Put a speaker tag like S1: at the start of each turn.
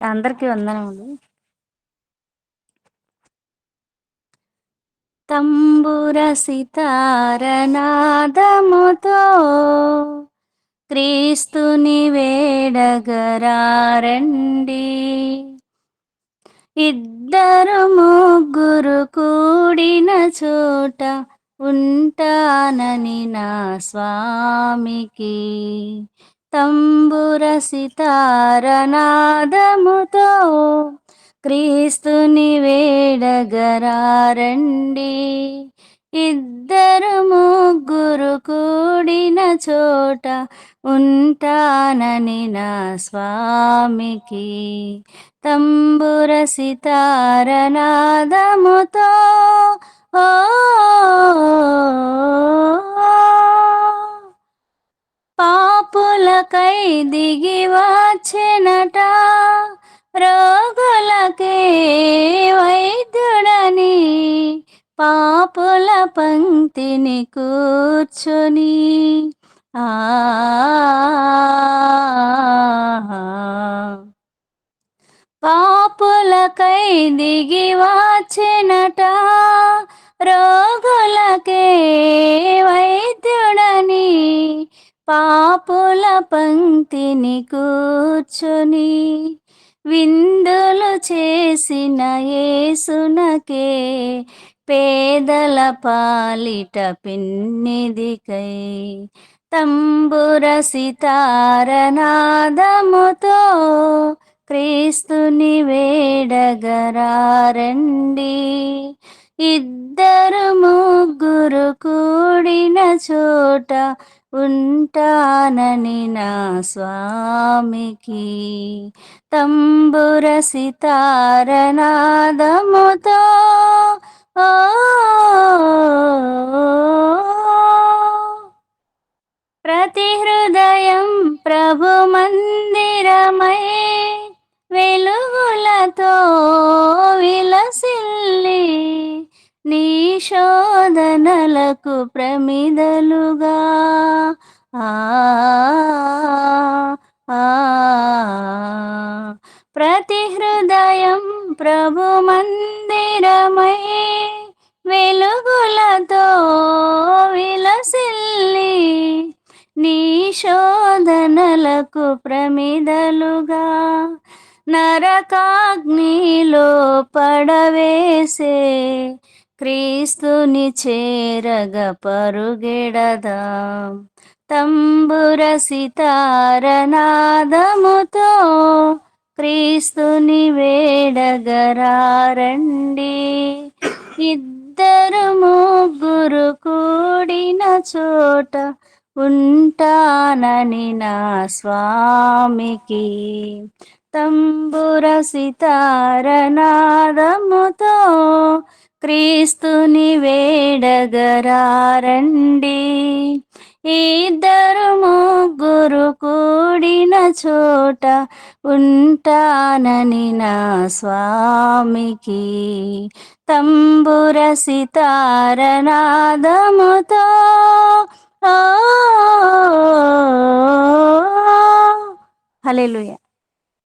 S1: అందరికీ వందనములు. తంబుర సితార నాదముతో క్రీస్తుని వేడగరారండి. ఇద్దరు ముగ్గురు కూడిన చోట ఉంటానని నా స్వామికి తంబుర సితార నాదముతో క్రీస్తుని వేడగరారండి. ఇద్దరు ముగ్గురు కూడిన చోట ఉంటానని నా స్వామికి తంబుర సితార నాదముతో ఓ పాపులకై దిగి వచ్చెనట, రోగులకే వైద్యుడని పాపుల పంక్తిని కూర్చొని పాపులకై దిగి వచ్చెనట, రోగులకే వైద్యుడని పాపుల పంక్తిని కూర్చొని విందులు చేసిన యేసునకే పేదల పాలిట పిన్నిదికై తంబుర సితార నాదముతో క్రీస్తుని వేడగరారండి. ఇద్దరు ముగ్గురు కూడిన చోట ఉంటానని నా స్వామికి తంబుర సితార నాదముతో ఓ ప్రతి హృదయం ప్రభు మందిరమై వెలుగులతో విలసిల్లి నీ శోధనలకు ప్రమిదలుగా ఆ ప్రతి హృదయం ప్రభు మందిరమై వెలుగులతో విలసిల్లి నీ శోధనలకు ప్రమిదలుగా నరకాగ్నిలో పడవేసే క్రీస్తుని చేరగ పరుగెడదాం తంబుర సితార నాదముతో క్రీస్తుని వేడగరారండి. ఇద్దరు ముగ్గురు కూడిన చోట ఉంటానని నా స్వామికి తంబుర సితార నాదముతో క్రీస్తుని వేడగరారండి. ఇద్దరు ముగ్గురు కూడిన చోట ఉంటానని నా స్వామికి తంబుర సితార నాదముతో హల్లెలూయా.